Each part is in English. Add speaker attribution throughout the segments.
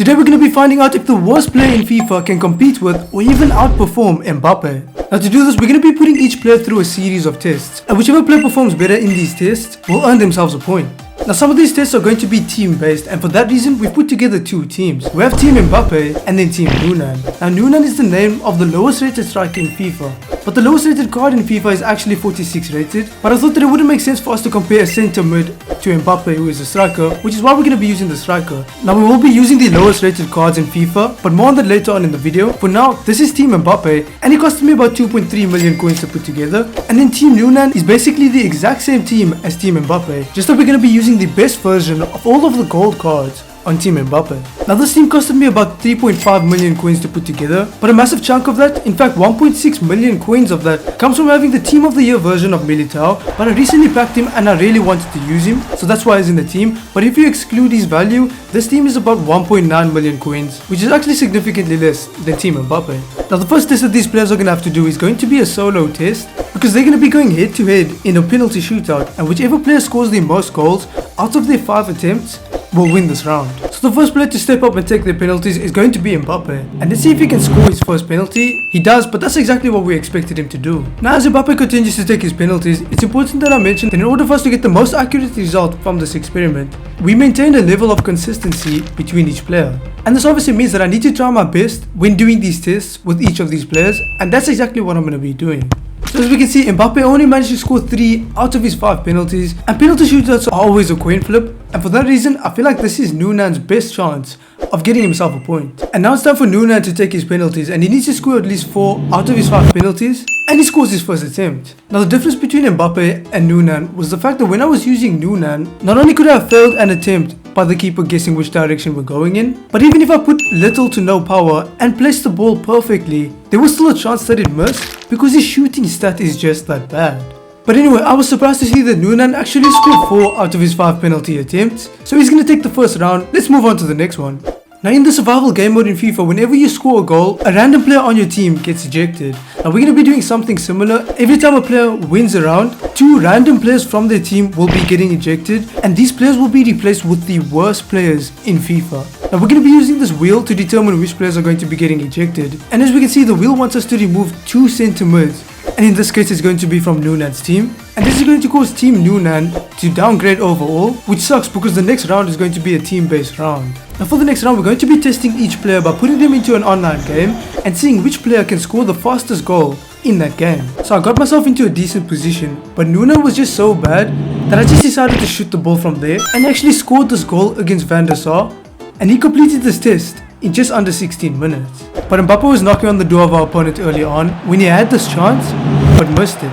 Speaker 1: Today we're going to be finding out if the worst player in FIFA can compete with or even outperform Mbappe. Now to do this, we're going to be putting each player through a series of tests, and whichever player performs better in these tests will earn themselves a point. Now some of these tests are going to be team based, and for that reason we've put together two teams. We have Team Mbappe and then Team Noonan. Now Noonan is the name of the lowest rated striker in FIFA, but the lowest rated card in FIFA is actually 46 rated. But I thought that it wouldn't make sense for us to compare a centre mid to Mbappe, who is a striker, which is why we're going to be using the striker. Now we will be using the lowest rated cards in FIFA, but more on that later on in the video. For now, this is Team Mbappe, and it cost me about 2.3 million coins to put together. And then Team Noonan is basically the exact same team as Team Mbappe, just that we're going to be using the best version of all of the gold cards on Team Mbappe. Now this team costed me about 3.5 million coins to put together, but a massive chunk of that, in fact 1.6 million coins of that, comes from having the Team of the Year version of Militao. But I recently packed him and I really wanted to use him, so that's why he's in the team. But if you exclude his value, this team is about 1.9 million coins, which is actually significantly less than Team Mbappe. Now the first test that these players are going to have to do is going to be a solo test, because they're going to be going head to head in a penalty shootout, and whichever player scores the most goals out of their 5 attempts will win this round. So the first player to step up and take their penalties is going to be Mbappe, and let's see if he can score his first penalty. He does, but that's exactly what we expected him to do. Now as Mbappe continues to take his penalties, it's important that I mention that in order for us to get the most accurate result from this experiment, we maintain a level of consistency between each player. And this obviously means that I need to try my best when doing these tests with each of these players, and that's exactly what I'm going to be doing. So as we can see, Mbappe only managed to score 3 out of his 5 penalties, and penalty shootouts are always a coin flip, and for that reason I feel like this is Noonan's best chance of getting himself a point. And now it's time for Noonan to take his penalties, and he needs to score at least 4 out of his 5 penalties, and he scores his first attempt. Now the difference between Mbappe and Noonan was the fact that when I was using Noonan, not only could I have failed an attempt by the keeper guessing which direction we're going in, but even if I put little to no power and placed the ball perfectly, there was still a chance that it missed because his shooting stat is just that bad. But anyway, I was surprised to see that Noonan actually scored 4 out of his 5 penalty attempts, so he's going to take the first round. Let's move on to the next one. Now in the survival game mode in FIFA, whenever you score a goal, a random player on your team gets ejected. Now we're going to be doing something similar. Every time a player wins a round, 2 random players from their team will be getting ejected, and these players will be replaced with the worst players in FIFA. Now we're going to be using this wheel to determine which players are going to be getting ejected. And as we can see, the wheel wants us to remove 2 centre mids, and in this case it's going to be from Noonan's team. And this is going to cause Team Noonan to downgrade overall, which sucks because the next round is going to be a team-based round. Now for the next round, we're going to be testing each player by putting them into an online game and seeing which player can score the fastest goal in that game. So I got myself into a decent position, but Noonan was just so bad that I just decided to shoot the ball from there and actually scored this goal against Van der Sar, and he completed this test in just under 16 minutes. But Mbappe was knocking on the door of our opponent early on when he had this chance but missed it.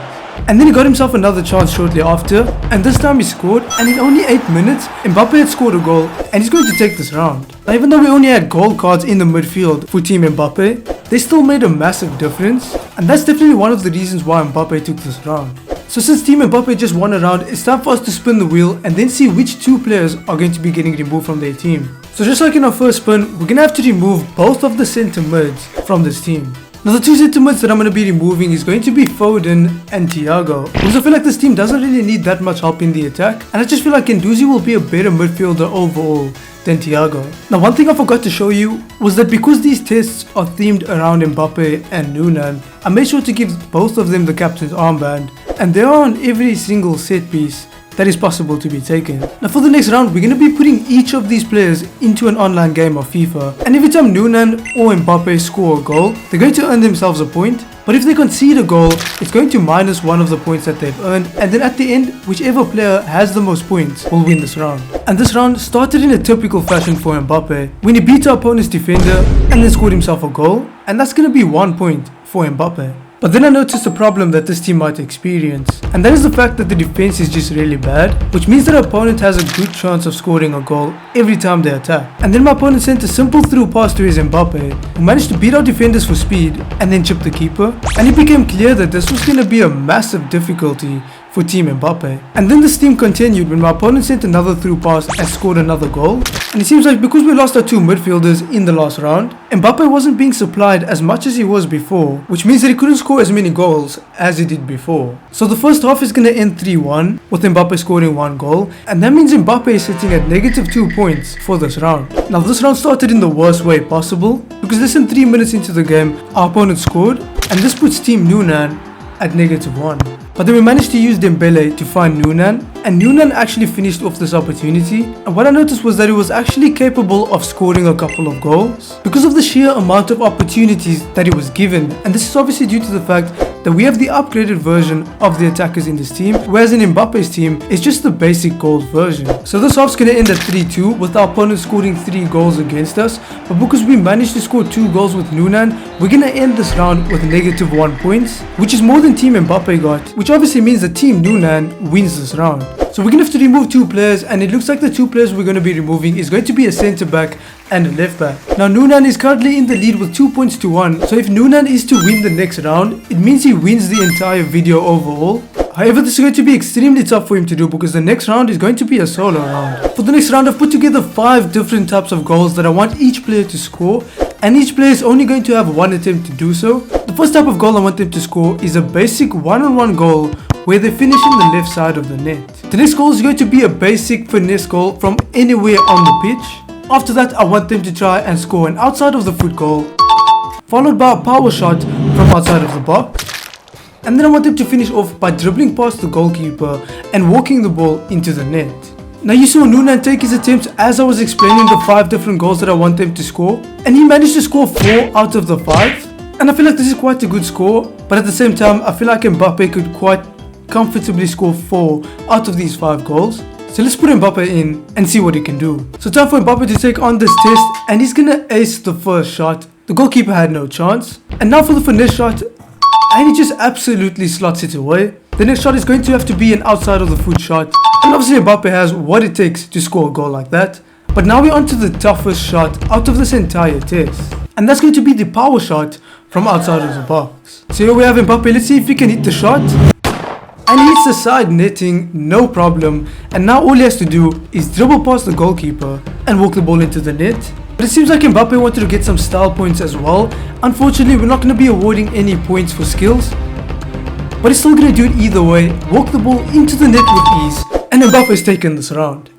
Speaker 1: And then he got himself another chance shortly after, and this time he scored, and in only 8 minutes, Mbappe had scored a goal, and he's going to take this round. Now even though we only had gold cards in the midfield for Team Mbappe, they still made a massive difference, and that's definitely one of the reasons why Mbappe took this round. So since Team Mbappe just won a round, it's time for us to spin the wheel and then see which 2 players are going to be getting removed from their team. So just like in our first spin, we're going to have to remove both of the centre mids from this team. Now the 2 centre mids that I'm going to be removing is going to be Foden and Thiago, because I feel like this team doesn't really need that much help in the attack, and I just feel like Guendouzi will be a better midfielder overall than Thiago. Now one thing I forgot to show you was that because these tests are themed around Mbappe and Noonan, I made sure to give both of them the captain's armband, and they are on every single set piece that is possible to be taken. Now for the next round, we're going to be putting each of these players into an online game of FIFA, and every time Noonan or Mbappe score a goal, they're going to earn themselves a point, but if they concede a goal, it's going to minus 1 of the points that they've earned, and then at the end, whichever player has the most points will win this round. And this round started in a typical fashion for Mbappe, when he beat our opponent's defender and then scored himself a goal, and that's going to be 1 point for Mbappe. But then I noticed a problem that this team might experience, and that is the fact that the defense is just really bad, which means that our opponent has a good chance of scoring a goal every time they attack. And then my opponent sent a simple through pass to his Mbappe, who managed to beat our defenders for speed and then chip the keeper, and it became clear that this was going to be a massive difficulty for Team Mbappe. And then the steam continued when my opponent sent another through pass and scored another goal. And it seems like because we lost our two midfielders in the last round, Mbappe wasn't being supplied as much as he was before, which means that he couldn't score as many goals as he did before. So the first half is going to end 3-1 with Mbappe scoring 1 goal, and that means Mbappe is sitting at -2 points for this round. Now this round started in the worst way possible, because less than 3 minutes into the game, our opponent scored, and this puts Team Noonan at -1. But then we managed to use Dembele to find Noonan, and Noonan actually finished off this opportunity, and what I noticed was that he was actually capable of scoring a couple of goals because of the sheer amount of opportunities that he was given. And this is obviously due to the fact that we have the upgraded version of the attackers in this team, whereas in Mbappe's team it's just the basic gold version. So this half's gonna end at 3-2 with our opponent scoring 3 goals against us, but because we managed to score 2 goals with Noonan, we're gonna end this round with -1 points, which is more than Team Mbappe got, which obviously means that Team Noonan wins this round. So we're gonna have to remove 2 players, and it looks like the 2 players we're gonna be removing is going to be a centre back and a left back. Now Noonan is currently in the lead with 2 points to 1, so if Noonan is to win the next round, it means he wins the entire video overall. However, this is going to be extremely tough for him to do because the next round is going to be a solo round. For the next round, I've put together 5 different types of goals that I want each player to score, and each player is only going to have 1 attempt to do so. The first type of goal I want them to score is a basic one-on-one goal where they finish in the left side of the net. The next goal is going to be a basic finesse goal from anywhere on the pitch. After that, I want them to try and score an outside of the foot goal, followed by a power shot from outside of the box. And then I want them to finish off by dribbling past the goalkeeper and walking the ball into the net. Now you saw Noonan take his attempts as I was explaining the 5 different goals that I want them to score, and he managed to score 4 out of the 5. And I feel like this is quite a good score, but at the same time I feel like Mbappe could quite comfortably score 4 out of these 5 goals. So let's put Mbappe in and see what he can do. So time for Mbappe to take on this test, and he's gonna ace the first shot. The goalkeeper had no chance. And now for the finesse shot, and he just absolutely slots it away. The next shot is going to have to be an outside of the foot shot, and obviously Mbappe has what it takes to score a goal like that. But now we're on to the toughest shot out of this entire test, and that's going to be the power shot from outside of the box. So here we have Mbappe. Let's see if he can hit the shot. And he hits the side netting, no problem. And now all he has to do is dribble past the goalkeeper and walk the ball into the net. But it seems like Mbappe wanted to get some style points as well. Unfortunately, we're not going to be awarding any points for skills, but he's still going to do it either way, walk the ball into the net with ease, and Mbappe's taken this round.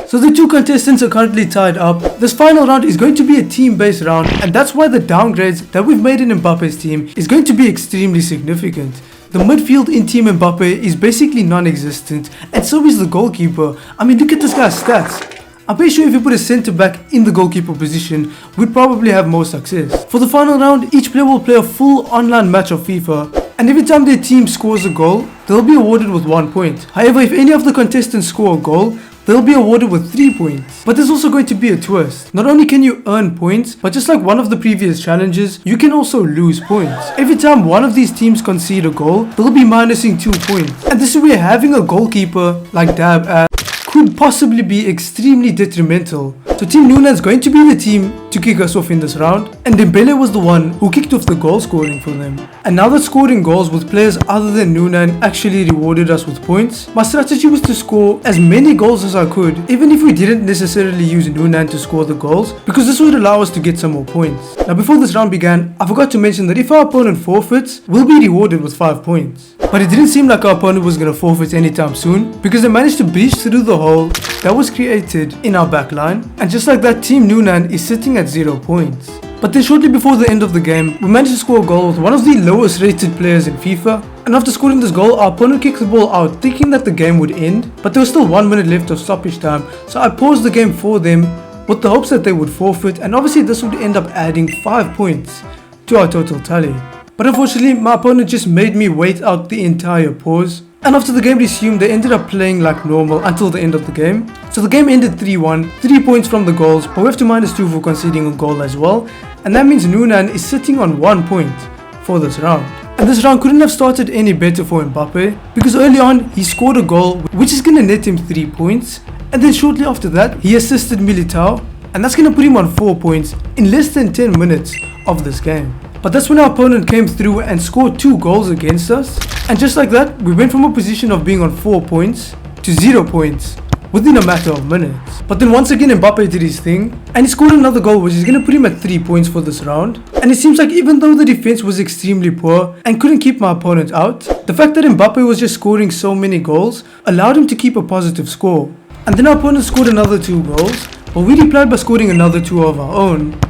Speaker 1: So the 2 contestants are currently tied up. This final round is going to be a team-based round, and that's why the downgrades that we've made in Mbappe's team is going to be extremely significant. The midfield in Team Mbappe is basically non-existent, and so is the goalkeeper. I mean, look at this guy's stats. I'm pretty sure if you put a centre back in the goalkeeper position, we'd probably have more success. For the final round, each player will play a full online match of FIFA, and every time their team scores a goal, they'll be awarded with 1 point. However, if any of the contestants score a goal, they'll be awarded with 3 points. But there's also going to be a twist. Not only can you earn points, but just like one of the previous challenges, you can also lose points. Every time one of these teams concede a goal, they'll be minusing 2 points. And this is where having a goalkeeper like Dab could possibly be extremely detrimental. So Team Noonan is going to be the team to kick us off in this round, and Dembele was the one who kicked off the goal scoring for them. And now that scoring goals with players other than Noonan actually rewarded us with points, my strategy was to score as many goals as I could, even if we didn't necessarily use Noonan to score the goals, because this would allow us to get some more points. Now before this round began, I forgot to mention that if our opponent forfeits, we'll be rewarded with 5 points. But it didn't seem like our opponent was going to forfeit anytime soon, because they managed to breach through the hole that was created in our backline, and just like that, Team Noonan is sitting at 0 points. But then shortly before the end of the game, we managed to score a goal with one of the lowest rated players in FIFA, and after scoring this goal, our opponent kicked the ball out thinking that the game would end, but there was still 1 minute left of stoppage time, so I paused the game for them with the hopes that they would forfeit, and obviously this would end up adding 5 points to our total tally. But unfortunately, my opponent just made me wait out the entire pause, and after the game resumed, they ended up playing like normal until the end of the game. So the game ended 3-1, 3 points from the goals, but we have to -2 for conceding a goal as well, and that means Noonan is sitting on 1 point for this round. And this round couldn't have started any better for Mbappe, because early on he scored a goal which is going to net him 3 points, and then shortly after that he assisted Militao, and that's going to put him on 4 points in less than 10 minutes of this game. But that's when our opponent came through and scored 2 goals against us. And just like that, we went from a position of being on 4 points to 0 points within a matter of minutes. But then once again Mbappe did his thing and he scored another goal, which is going to put him at 3 points for this round. And it seems like even though the defense was extremely poor and couldn't keep my opponent out, the fact that Mbappe was just scoring so many goals allowed him to keep a positive score. And then our opponent scored another 2 goals, but we replied by scoring another 2 of our own.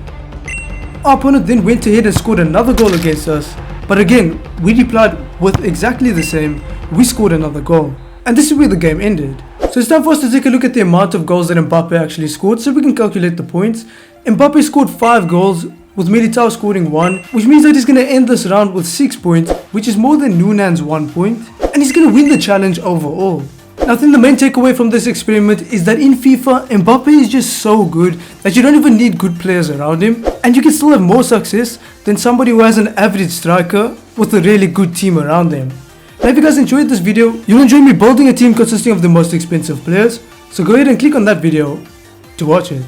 Speaker 1: Our opponent then went ahead and scored another goal against us, but again we replied with exactly the same. We scored another goal. And this is where the game ended. So it's time for us to take a look at the amount of goals that Mbappe actually scored so we can calculate the points. Mbappe scored 5 goals with Militao scoring 1, which means that he's going to end this round with 6 points, which is more than Nunan's 1 point, and he's going to win the challenge overall. Now I think the main takeaway from this experiment is that in FIFA, Mbappe is just so good that you don't even need good players around him, and you can still have more success than somebody who has an average striker with a really good team around them. Now if you guys enjoyed this video, you'll enjoy me building a team consisting of the most expensive players, so go ahead and click on that video to watch it.